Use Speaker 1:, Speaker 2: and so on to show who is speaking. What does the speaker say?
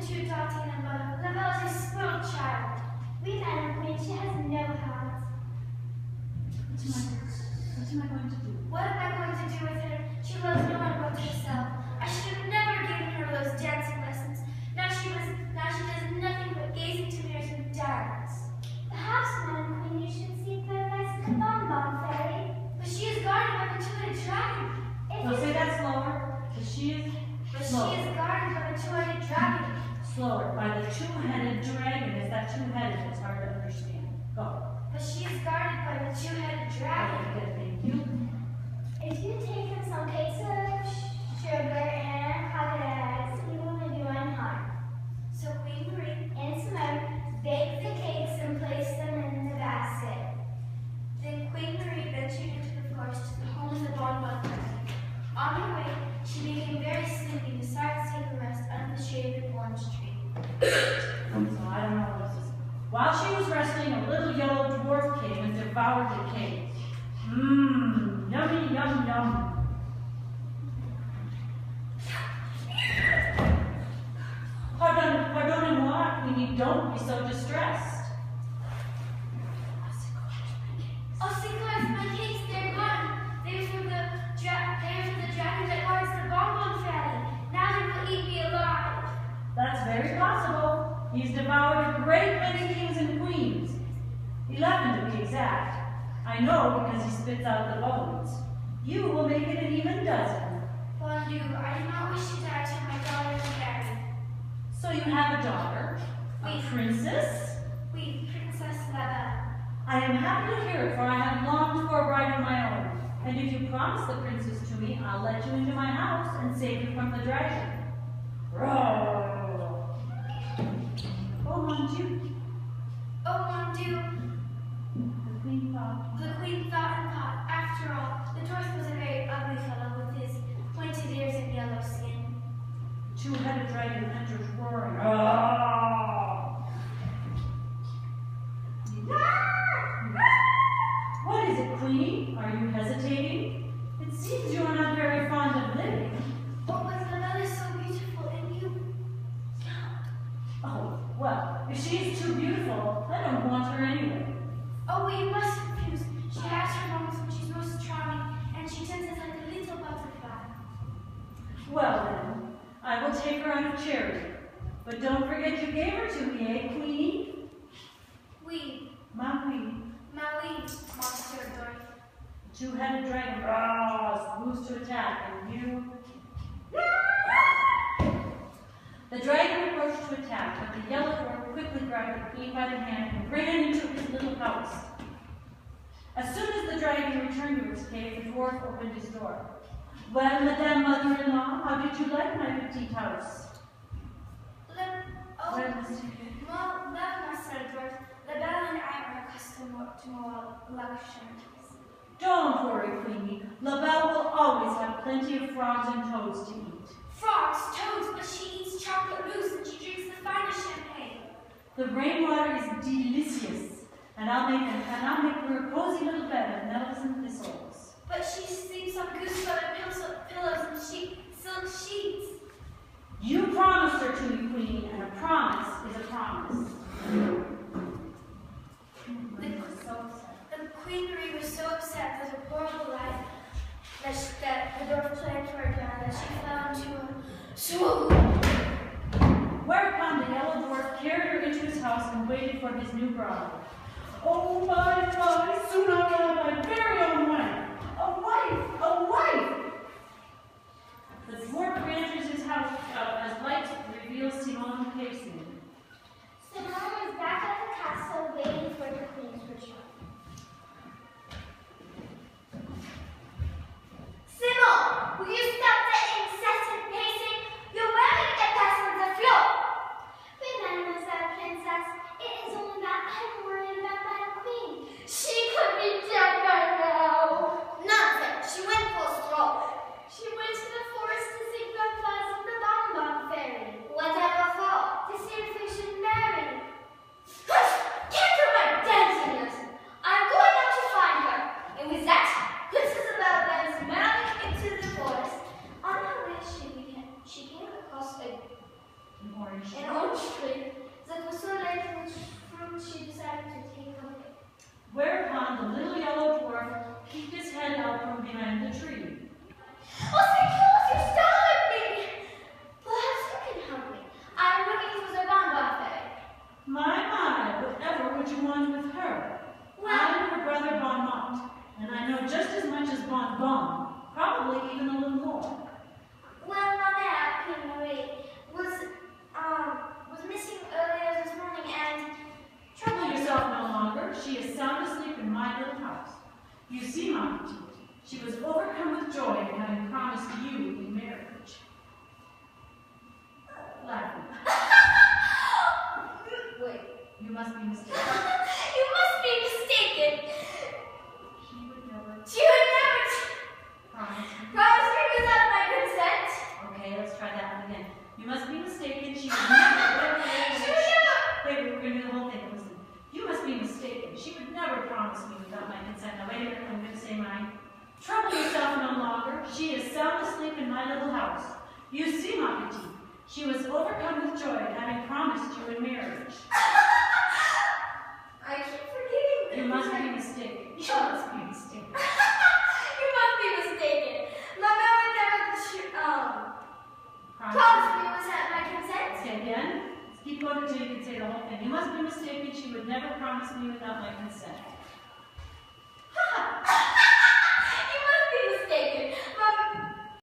Speaker 1: too daunting and Lavelle is a spoiled child. We Madam Queen, she has no heart.
Speaker 2: What am I going to do?
Speaker 1: What am I going to do with her? She loves no one but herself. I should have never given her those dancing lessons. Now she does nothing but gaze into mirrors and dance. Perhaps, Madam Queen, you should seek the advice of the bonbon fairy. But she is guarded by the two-headed dragon.
Speaker 2: No, say that slower. But she is
Speaker 1: guarded by the two-headed dragon.
Speaker 2: Slower. By the two-headed dragon. Is that two-headed? It's hard to understand. Go.
Speaker 1: But she is guarded by the two-headed dragon.
Speaker 2: Okay, good. Thank you.
Speaker 1: If you take him some cakes of sugar and pocket eggs, he won't do any harm. So Queen Marie and Simone baked the cakes and placed them in the basket. Then Queen Marie ventured into the forest to the home of the bonbon family. On her way, she became very sleepy and decided to take a rest under the shade of an orange tree.
Speaker 2: So I don't know what this is. While she was resting, a little yellow dwarf came and devoured the cake. Mmm, yummy, yum, yum. Pardonnez-moi, Queenie, don't be so distressed.
Speaker 1: Oh, Sinclair's my cakes, they're gone. They're for the dragon that guards the bonbon family. Now they will eat me alive.
Speaker 2: That's very possible. He's devoured a great many kings and queens. 11 to be exact. I know because he spits out the bones. You will make it an even dozen.
Speaker 1: Bon Dieu, I do not wish to die till my daughter is married.
Speaker 2: So you have a daughter? A princess?
Speaker 1: Oui, Princess Lavelle.
Speaker 2: I am happy to hear it, for I have longed for a bride of my own. And if you promise the princess to me, I'll let you into my house and save you from the dragon. Roar! Oh, mon Dieu.
Speaker 1: Oh, mon Dieu.
Speaker 2: The queen thought.
Speaker 1: The queen thought and thought. After all, the dwarf was a very ugly fellow with his pointed ears and yellow skin.
Speaker 2: The two-headed dragon enters roaring. Oh! What is it, Queenie? Are you hesitating? It seems you are not very fond of living.
Speaker 1: Oh, but Lavelle is so beautiful, and you...
Speaker 2: Oh, well, if she is too beautiful, I don't want her anyway.
Speaker 1: Oh, but you must refuse. She has her moments when she's most charming, and she dances like a little butterfly.
Speaker 2: Well then, I will take her out of charity. But don't forget you gave her to me, eh, Queenie?
Speaker 1: Oui.
Speaker 2: Oui.
Speaker 1: Maui, Monsieur Dwarf.
Speaker 2: Two-headed dragon moves to attack, and you... The dragon approached to attack, but the yellow dwarf quickly grabbed the queen by the hand and ran into his little house. As soon as the dragon returned to his cave, the dwarf opened his door. Well, Madame Mother-in-law, how did you like my petite house?
Speaker 1: Master Dwarf, Lavelle and I are accustomed to more luxuries.
Speaker 2: Don't worry, Queenie. Lavelle will always have plenty of frogs and toads to eat.
Speaker 1: Frogs, toads, but she eats chocolate mousse and she drinks the finest champagne.
Speaker 2: The rainwater is delicious, and I'll make her a cozy little bed of nettles and thistles.
Speaker 1: But she sleeps on goose-feather pillows and silk sheets.
Speaker 2: You promised her to me, Queenie, and a promise is a promise.
Speaker 1: The Queen Marie was so upset that her horrible life that the dwarf planned for her daughter that she fell into a swoon.
Speaker 2: Whereupon the yellow dwarf carried her into his house and waited for his new bride. Oh my, soon I will have my very own wife. A wife, a wife! The dwarf enters his house as light reveals Simone pacing.
Speaker 1: Simone is back at the castle waiting for the queen's return. Simone, will you stop that incessant pacing? You're wearing a pass on the floor. But Mademoiselle Princess, it is only that I'm worried about Madame Queen. She could be dead by now.
Speaker 2: Orange.
Speaker 1: An orange tree that was so late which fruit she decided to take away.
Speaker 2: Whereupon the little yellow dwarf peeked his head out from behind the tree.
Speaker 1: Oh, St. Claus, you startled me! Perhaps you can help me. I'm looking for the bonbon fairy.
Speaker 2: My, whatever would you want with her?
Speaker 1: Well,
Speaker 2: I'm her brother Bon Mont, and I know just as much as Bon Bon, probably even a little more.
Speaker 1: well, Mama, Queen Marie, was missing earlier this morning and
Speaker 2: Trouble yourself no longer. She is sound asleep in my little house. You see, my petite, she was overcome with joy at having promised you in marriage. Laughing.
Speaker 1: Wait.
Speaker 2: You must be mistaken.
Speaker 1: You must be mistaken.
Speaker 2: She would never
Speaker 1: Promise
Speaker 2: promise me.
Speaker 1: me without my consent.
Speaker 2: Okay, let's try that one again. You must be mistaken. She would never. Wait, we're going to do the whole thing. Listen. You must be mistaken. She would never promise me without my consent. Now, wait a minute. I'm going to say mine. Trouble yourself no longer. She is sound asleep in my little house. You see, my petite, she was overcome with joy at having promised you in marriage.
Speaker 1: I keep forgetting this.
Speaker 2: You must be mistaken. You must be mistaken.
Speaker 1: You must be mistaken. Mama would never promise me without my consent.
Speaker 2: Say again. Keep going until you can say the whole thing. You must be mistaken. She would never promise me without my consent.